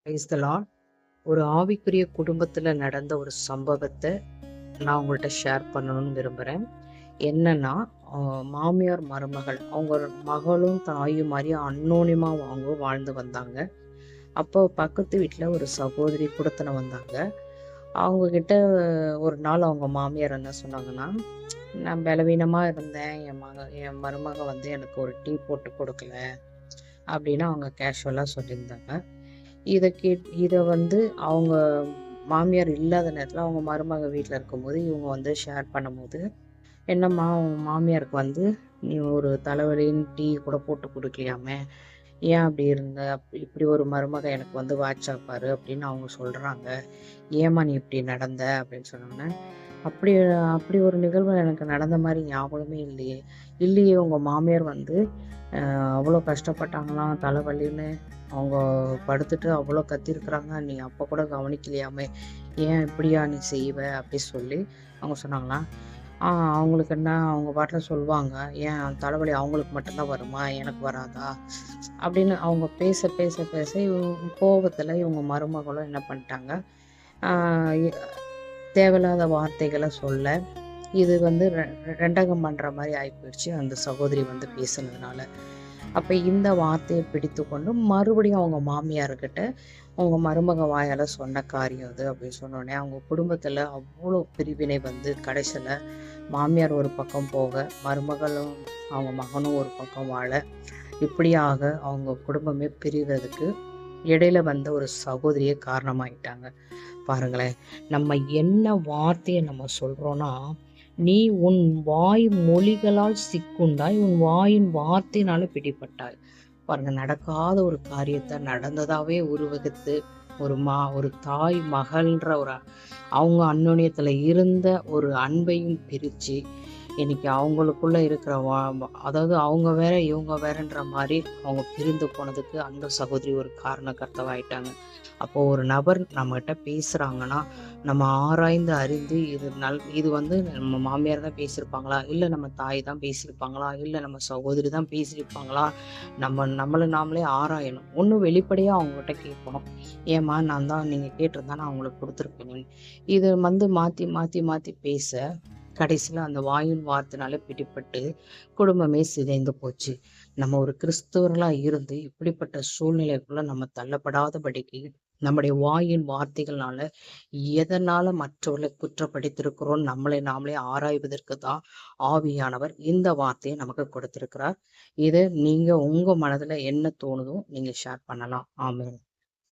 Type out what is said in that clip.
Praise the Lord. ஒரு ஆவிக்குரிய குடும்பத்துல நடந்த ஒரு சம்பவத்தை நான் உங்கள்கிட்ட ஷேர் பண்ணணும்னு விரும்புறேன். என்னன்னா, மாமியார் மருமகள் அவங்க மகளும் தாயும் மாதிரி அன்னோனியமா அவங்க வாழ்ந்து வந்தாங்க. அப்போ பக்கத்து வீட்டுல ஒரு சகோதரி குடத்தன வந்தாங்க. அவங்க கிட்ட ஒரு நாள் அவங்க மாமியார் என்ன சொன்னாங்கன்னா, நான் பலவீனமா இருந்தேன், என் மருமக வந்து எனக்கு ஒரு டீ போட்டு கொடுக்கல அப்படின்னு அவங்க கேஷுவலா சொல்லியிருந்தாங்க. இதை வந்து அவங்க மாமியார் இல்லாத நேரத்தில் அவங்க மருமக வீட்டில் இருக்கும்போது இவங்க வந்து ஷேர் பண்ணும்போது, என்னம்மா உன் மாமியாருக்கு வந்து நீ ஒரு தலைவலின்னு டீ கூட போட்டு கொடுக்கலையாமே, ஏன் அப்படி இருந்த, இப்படி ஒரு மருமக எனக்கு வந்து வாட்சாப்பாரு அப்படின்னு அவங்க சொல்கிறாங்க, ஏம்மா நீ இப்படி நடந்த அப்படின்னு சொன்னாங்கன்னா, அப்படி அப்படி ஒரு நிகழ்வு எனக்கு நடந்த மாதிரி ஞாபகமே இல்லையே. இல்லையே, உங்கள் மாமியார் வந்து அவ்வளோ கஷ்டப்பட்டாங்களாம் தலைவலின்னு, அவங்க படுத்துட்டு அவ்வளோ கத்திருக்கிறாங்க, நீ அப்போ கூட கவனிக்கலையாமே, ஏன் இப்படியா நீ செய்வ அப்படி சொல்லி அவங்க சொன்னாங்களா. அவங்களுக்கு என்ன, அவங்க பாட்டில் சொல்லுவாங்க, ஏன் தலைவலி அவங்களுக்கு மட்டும்தான் வருமா, எனக்கு வராதா அப்படின்னு அவங்க பேச பேச பேச இவங்க கோபத்தில் இவங்க மருமகளும் என்ன பண்ணிட்டாங்க, தேவையில்லாத வார்த்தைகளை சொல்ல, இது வந்து ரெண்டகம் பண்ணுற மாதிரி ஆகிப்போயிடுச்சு அந்த சகோதரி வந்து பேசுனதுனால. அப்போ இந்த வார்த்தையை பிடித்து கொண்டு மறுபடியும் அவங்க மாமியார்கிட்ட அவங்க மருமக வாயால் சொன்ன காரியம் அது அப்படின்னு சொன்னோடனே அவங்க குடும்பத்தில் அவ்வளோ பிரிவினை வந்து கடைசியில் மாமியார் ஒரு பக்கம் போக, மருமகளும் அவங்க மகனும் ஒரு பக்கம் வாழ, இப்படியாக அவங்க குடும்பமே பிரிவதுக்கு இடையில வந்த ஒரு சகோதரியே காரணமாயிட்டாங்க. பாருங்களேன், நம்ம என்ன வார்த்தையை நம்ம சொல்றோம்னா, நீ உன் வாய் மொழிகளால் சிக்குண்டாய், உன் வாயின் வார்த்தையினால பிடிப்பட்டாய். பாருங்க, நடக்காத ஒரு காரியத்தை நடந்ததாவே உருவகித்து ஒரு தாய் மகள்ன்ற ஒரு அவங்க அந்யோன்யத்துல இருந்த ஒரு அன்பையும் பிரிச்சு, இன்னைக்கு அவங்களுக்குள்ள இருக்கிற அதாவது அவங்க வேற இவங்க வேறன்ற மாதிரி அவங்க பிரிந்து போனதுக்கு அந்த சகோதரி ஒரு காரணக்கர்த்தவாயிட்டாங்க. அப்போ ஒரு நபர் நம்மகிட்ட பேசுறாங்கன்னா, நம்ம ஆராய்ந்து அறிந்து இது வந்து நம்ம மாமியார் தான் பேசியிருப்பாங்களா, இல்லை நம்ம தாய் தான் பேசியிருப்பாங்களா, இல்லை நம்ம சகோதரி தான் பேசியிருப்பாங்களா, நம்மளை நாமளே ஆராயணும். ஒன்றும் வெளிப்படையாக அவங்ககிட்ட கேட்கணும், ஏம்மா நான் தான், நீங்கள் கேட்டிருந்தா நான் அவங்களுக்கு கொடுத்துருப்பேன். இது வந்து மாற்றி மாற்றி மாற்றி பேச கடைசியில் அந்த வாயின் வார்த்தைனால பிடிப்பட்டு குடும்பமே சிதைந்து போச்சு. நம்ம ஒரு கிறிஸ்தவர்களா இருந்து இப்படிப்பட்ட சூழ்நிலைக்குள்ள நம்ம தள்ளப்படாதபடிக்கு நம்முடைய வாயின் வார்த்தைகள்னால எதனால மற்றவர்களை குற்றப்படுத்திருக்கிறோம் நம்மளை நாமளே ஆராய்வதற்கு தான் ஆவியானவர் இந்த வார்த்தையை நமக்கு கொடுத்திருக்கிறார். இதை நீங்க உங்க மனதுல என்ன தோணுதோ நீங்க ஷேர் பண்ணலாம். ஆமென்.